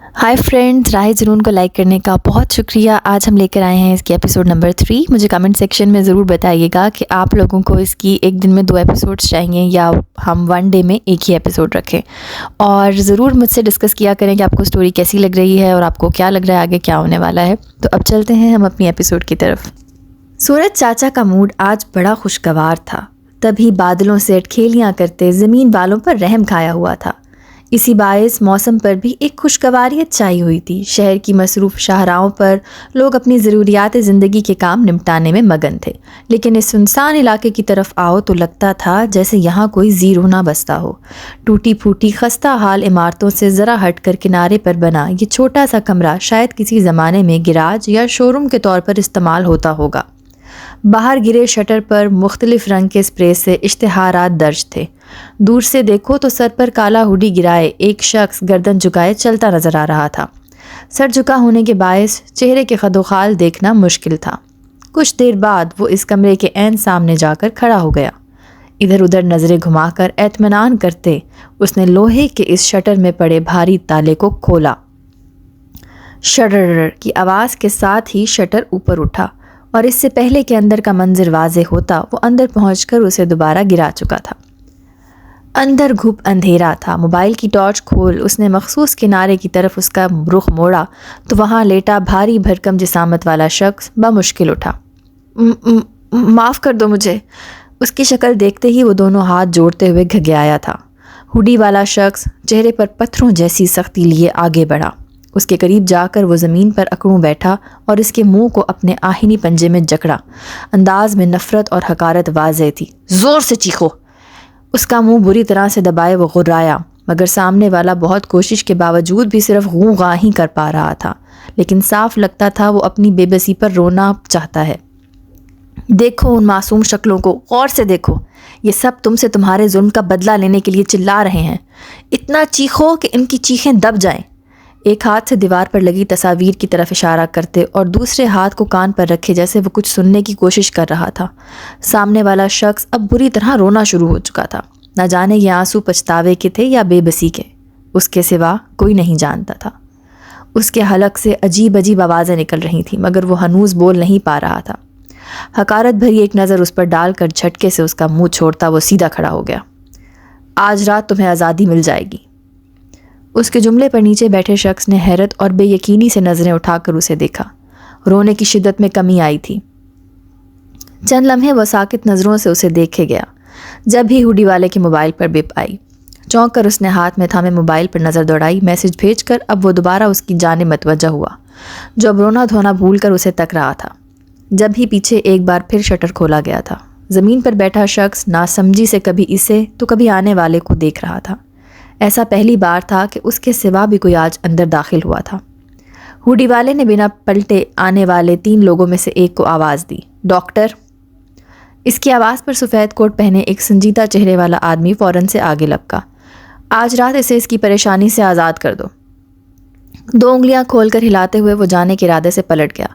Hi friends, राह जुनून को लाइक करने का बहुत शुक्रिया। आज हम लेकर आए हैं इसकी एपिसोड नंबर 3। मुझे कमेंट सेक्शन में ज़रूर बताइएगा कि आप लोगों को इसकी एक दिन में 2 एपिसोड्स चाहिए या हम 1 डे में एक ही एपिसोड रखें। और ज़रूर मुझसे डिस्कस किया करें कि आपको स्टोरी कैसी लग रही है और आपको क्या लग रहा है आगे क्या होने वाला है। तो अब चलते हैं हम अपनी एपिसोड की तरफ। सूरज चाचा का मूड आज बड़ा खुशगवार था। तभी बादलों से अटखेलियाँ करते ज़मीन वालों पर रहम खाया हुआ था। इसी बायस मौसम पर भी एक खुशगवारियत छाई हुई थी। शहर की मसरूफ़ शाहराहों पर लोग अपनी ज़रूरियात ज़िंदगी के काम निपटाने में मगन थे, लेकिन इस सुनसान इलाके की तरफ आओ तो लगता था जैसे यहाँ कोई ज़ीरो ना बसता हो। टूटी फूटी खस्ता हाल इमारतों से ज़रा हटकर किनारे पर बना ये छोटा सा कमरा शायद किसी ज़माने में गिराज या शोरूम के तौर पर इस्तेमाल होता होगा। बाहर गिरे शटर पर मुख्तलिफ रंग के स्प्रे से इश्तिहारात दर्ज थे। दूर से देखो तो सर पर काला हुडी गिराए एक शख्स गर्दन झुकाए चलता नजर आ रहा था। सर झुका होने के बायस चेहरे के खदोखाल देखना मुश्किल था। कुछ देर बाद वो इस कमरे के ऐन सामने जाकर खड़ा हो गया। इधर उधर नज़रें घुमाकर एतमानान करते उसने लोहे के इस शटर में पड़े भारी ताले को खोला। शटर की आवाज़ के साथ ही शटर ऊपर उठा और इससे पहले कि अंदर का मंजर वाज़े होता वो अंदर पहुंचकर उसे दोबारा गिरा चुका था। अंदर घुप अंधेरा था। मोबाइल की टॉर्च खोल उसने मखसूस किनारे की तरफ उसका रुख मोड़ा तो वहाँ लेटा भारी भरकम जिसामत वाला शख्स बमुश्किल उठा। माफ़ कर दो मुझे। उसकी शक्ल देखते ही वो दोनों हाथ जोड़ते हुए घगयाया था। हुडी वाला शख्स चेहरे पर पत्थरों जैसी सख्ती लिए आगे बढ़ा। उसके करीब जाकर वो ज़मीन पर अकड़ूं बैठा और इसके मुंह को अपने आहिनी पंजे में जकड़ा। अंदाज में नफ़रत और हकारत वाज़ेह थी। ज़ोर से चीखो। उसका मुंह बुरी तरह से दबाए वो गुर्राया, मगर सामने वाला बहुत कोशिश के बावजूद भी सिर्फ गूं गा ही कर पा रहा था। लेकिन साफ लगता था वो अपनी बेबसी पर रोना चाहता है। देखो उन मासूम शक्लों को, गौर से देखो। ये सब तुमसे तुम्हारे जुल्म का बदला लेने के लिए चिल्ला रहे हैं। इतना चीखो कि इनकी चीखें दब जाएं। एक हाथ से दीवार पर लगी तस्वीर की तरफ इशारा करते और दूसरे हाथ को कान पर रखे जैसे वो कुछ सुनने की कोशिश कर रहा था। सामने वाला शख्स अब बुरी तरह रोना शुरू हो चुका था। न जाने ये आंसू पछतावे के थे या बेबसी के, उसके सिवा कोई नहीं जानता था। उसके हलक से अजीब अजीब आवाज़ें निकल रही थीं, मगर वो हनूज बोल नहीं पा रहा था। हकारत भरी एक नज़र उस पर डालकर झटके से उसका मुँह छोड़ता वो सीधा खड़ा हो गया। आज रात तुम्हें आज़ादी मिल जाएगी। उसके जुमले पर नीचे बैठे शख्स ने हैरत और बेयकीनी से नज़रें उठाकर उसे देखा। रोने की शिद्दत में कमी आई थी। चंद लम्हे वह साकित नज़रों से उसे देखे गया। जब भी हुडी वाले के मोबाइल पर बिप आई, चौंक कर उसने हाथ में थामे मोबाइल पर नज़र दौड़ाई। मैसेज भेजकर अब वो दोबारा उसकी जानिब मतवज्जा हुआ, जो अब रोना धोना भूल कर उसे तक रहा था। जब ही पीछे एक बार फिर शटर खोला गया था। ज़मीन पर बैठा शख्स नासमझी से कभी इसे तो कभी आने वाले को देख रहा था। ऐसा पहली बार था कि उसके सिवा भी कोई आज अंदर दाखिल हुआ था। हुडी वाले ने बिना पलटे आने वाले 3 लोगों में से एक को आवाज़ दी, डॉक्टर। इसकी आवाज़ पर सफ़ेद कोट पहने एक संजीदा चेहरे वाला आदमी फ़ौरन से आगे लपका। आज रात इसे इसकी परेशानी से आज़ाद कर दो। 2 उंगलियां खोलकर हिलाते हुए वो जाने के इरादे से पलट गया।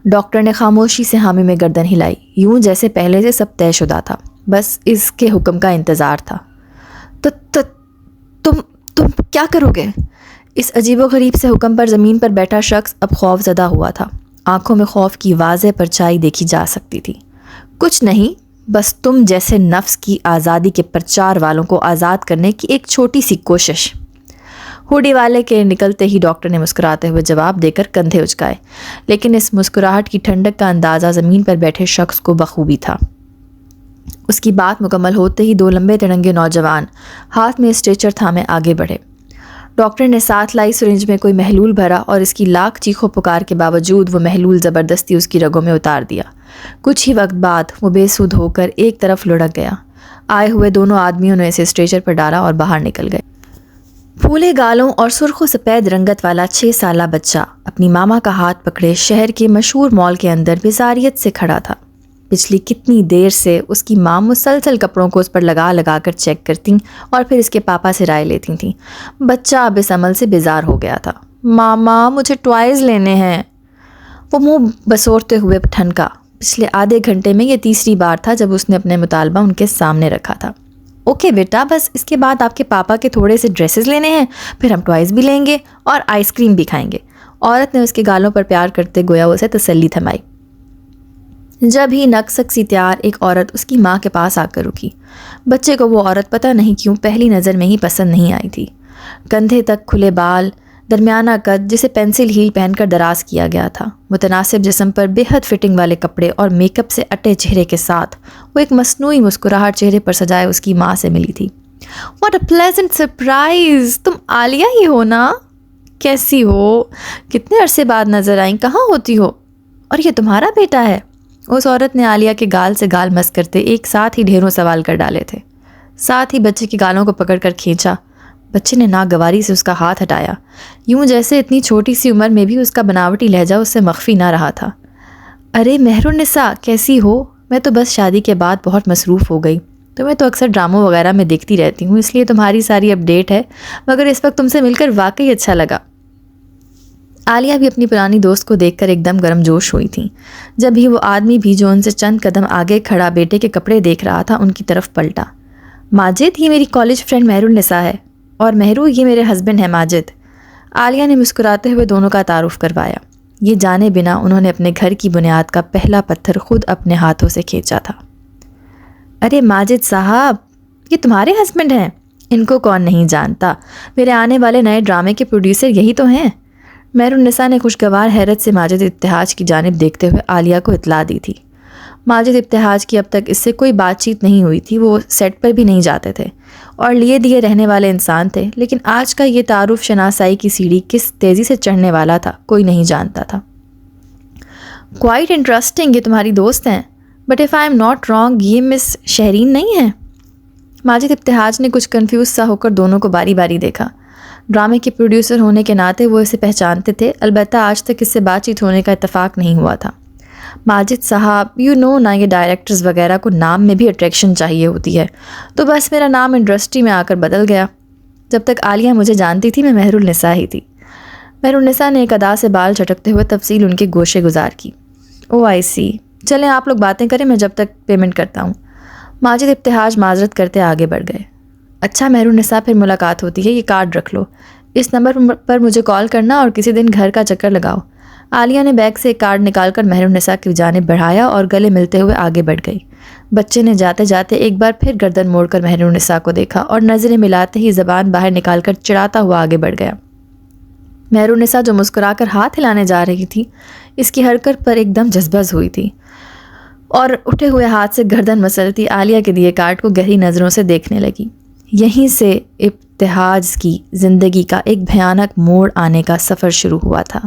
डॉक्टर ने खामोशी से हामी में गर्दन हिलाई, यूं जैसे पहले से सब तयशुदा था, बस इसके हुक्म का इंतज़ार था। तुम क्या करोगे? इस अजीबोगरीब से हुक्म पर ज़मीन पर बैठा शख्स अब खौफज़दा हुआ था। आंखों में खौफ की वाज़ेह परछाई देखी जा सकती थी। कुछ नहीं, बस तुम जैसे नफ्स की आज़ादी के प्रचार वालों को आज़ाद करने की एक छोटी सी कोशिश। हुडी वाले के निकलते ही डॉक्टर ने मुस्कुराते हुए जवाब देकर कंधे उचकाए, लेकिन इस मुस्कुराहट की ठंडक का अंदाज़ा ज़मीन पर बैठे शख्स को बखूबी था। उसकी बात मुकम्मल होते ही 2 लंबे तिरंगे नौजवान हाथ में स्ट्रेचर थामे आगे बढ़े। डॉक्टर ने साथ लाई सिरिंज में कोई महलूल भरा और इसकी लाख चीखों पुकार के बावजूद वो महलूल ज़बरदस्ती उसकी रगों में उतार दिया। कुछ ही वक्त बाद वो बेसुध होकर एक तरफ लुढ़क गया। आए हुए दोनों आदमियों ने इसे स्ट्रेचर पर डाला और बाहर निकल गए। फूले गालों और सुर्ख सफ़ेद रंगत वाला 6 साला बच्चा अपनी मामा का हाथ पकड़े शहर के मशहूर मॉल के अंदर बेजारियत से खड़ा था। पिछली कितनी देर से उसकी माँ मुसलसल कपड़ों को उस पर लगा लगा कर चेक करती और फिर इसके पापा से राय लेती थीं। बच्चा अब इस अमल से बेजार हो गया था। मामा, मुझे टॉयज़ लेने हैं। वो मुंह बसोरते हुए ठनका। पिछले आधे घंटे में ये तीसरी बार था जब उसने अपने मुतालबा उनके सामने रखा था। اوکے بیٹا، بس اس کے بعد آپ کے پاپا کے تھوڑے سے ڈریسز لینے ہیں، پھر ہم ٹوائز بھی لیں گے اور آئس کریم بھی کھائیں گے۔ عورت نے اس کے گالوں پر پیار کرتے گویا اسے تسلی تھمائی۔ جب ہی نقصک سی تیار ایک عورت اس کی ماں کے پاس آ کر رکی۔ بچے کو وہ عورت پتہ نہیں کیوں پہلی نظر میں ہی پسند نہیں آئی تھی۔ کندھے تک کھلے بال، درمیانہ قد جسے پینسل ہیل پہن کر دراز کیا گیا تھا، متناسب جسم پر بے حد فٹنگ والے کپڑے اور میک اپ سے اٹے چہرے کے ساتھ وہ ایک مصنوعی مسکراہٹ چہرے پر سجائے اس کی ماں سے ملی تھی۔ What a pleasant surprise! تم عالیہ ہی ہو نا؟ کیسی ہو؟ کتنے عرصے بعد نظر آئیں، کہاں ہوتی ہو؟ اور یہ تمہارا بیٹا ہے؟ اس عورت نے عالیہ کے گال سے گال مس کرتے ایک ساتھ ہی ڈھیروں سوال کر ڈالے تھے۔ ساتھ ہی بچے کی گالوں کو پکڑ کر کھینچا۔ بچے نے ناگواری سے اس کا ہاتھ ہٹایا، یوں جیسے اتنی چھوٹی سی عمر میں بھی اس کا بناوٹی لہجہ اس سے مخفی نہ رہا تھا۔ ارے مہر النساء، کیسی ہو؟ میں تو بس شادی کے بعد بہت مصروف ہو گئی۔ تمہیں تو اکثر ڈراموں وغیرہ میں دیکھتی رہتی ہوں، اس لیے تمہاری ساری اپڈیٹ ہے، مگر اس وقت تم سے مل کر واقعی اچھا لگا۔ عالیہ بھی اپنی پرانی دوست کو دیکھ کر ایک دم گرم جوش ہوئی تھیں۔ جب ہی وہ آدمی بھی جو ان سے چند قدم آگے کھڑا بیٹے کے کپڑے دیکھ رہا تھا ان کی طرف پلٹا۔ ماجد، یہ میری کالج فرینڈ مہر النساء ہے، اور مہرو، یہ میرے ہسبینڈ ہیں ماجد۔ عالیہ نے مسکراتے ہوئے دونوں کا تعارف کروایا۔ یہ جانے بنا انہوں نے اپنے گھر کی بنیاد کا پہلا پتھر خود اپنے ہاتھوں سے کھینچا تھا۔ ارے ماجد صاحب، یہ تمہارے ہسبینڈ ہیں؟ ان کو کون نہیں جانتا، میرے آنے والے نئے ڈرامے کے پروڈیوسر یہی تو ہیں۔ مہر النساء نے خوشگوار حیرت سے ماجد ابتہاج کی جانب دیکھتے ہوئے عالیہ کو اطلاع دی تھی۔ ماجد ابتہاج کی اب تک اس سے کوئی بات چیت نہیں ہوئی تھی، وہ سیٹ پر بھی نہیں جاتے تھے اور لیے دیے رہنے والے انسان تھے، لیکن آج کا یہ تعارف شناسائی کی سیڑھی کس تیزی سے چڑھنے والا تھا کوئی نہیں جانتا تھا۔ کوائٹ انٹرسٹنگ، یہ تمہاری دوست ہیں، but if I am not wrong یہ مس شہرین نہیں ہیں؟ ماجد ابتہاج نے کچھ کنفیوز سا ہو کر دونوں کو باری باری دیکھا۔ ڈرامے کے پروڈیوسر ہونے کے ناطے وہ اسے پہچانتے تھے، البتہ آج تک اس سے بات چیت ہونے کا اتفاق نہیں ہوا تھا۔ ماجد صاحب، یو نو نا، یہ ڈائریکٹرز وغیرہ کو نام میں بھی اٹریکشن چاہیے ہوتی ہے، تو بس میرا نام انڈسٹری میں آ کر بدل گیا۔ جب تک عالیہ مجھے جانتی تھی میں مہر النساء ہی تھی۔ مہر النساء نے ایک ادا سے بال چٹکتے ہوئے تفصیل ان کے گوشے گزار کی۔ او آئی سی، چلیں آپ لوگ باتیں کریں، میں جب تک پیمنٹ کرتا ہوں۔ ماجد ابتہاج معذرت کرتے آگے بڑھ گئے۔ اچھا مہر النساء، پھر ملاقات ہوتی ہے، یہ کارڈ رکھ لو، اس نمبر پر مجھے کال کرنا اور کسی دن گھر کا چکر لگاؤ۔ عالیہ نے بیگ سے ایک کارڈ نکال کر مہر النساء کی جانب بڑھایا اور گلے ملتے ہوئے آگے بڑھ گئی۔ بچے نے جاتے جاتے ایک بار پھر گردن موڑ کر مہر النساء کو دیکھا اور نظریں ملاتے ہی زبان باہر نکال کر چڑھاتا ہوا آگے بڑھ گیا۔ مہر النساء جو مسکرا کر ہاتھ ہلانے جا رہی تھی، اس کی حرکت پر ایک دم جذبز ہوئی تھی اور اٹھے ہوئے ہاتھ سے گردن مسلتی عالیہ کے دیے کارڈ کو گہری نظروں سے دیکھنے لگی۔ یہیں سے ابتہاج کی زندگی کا ایک بھیانک موڑ آنے کا سفر شروع ہوا تھا۔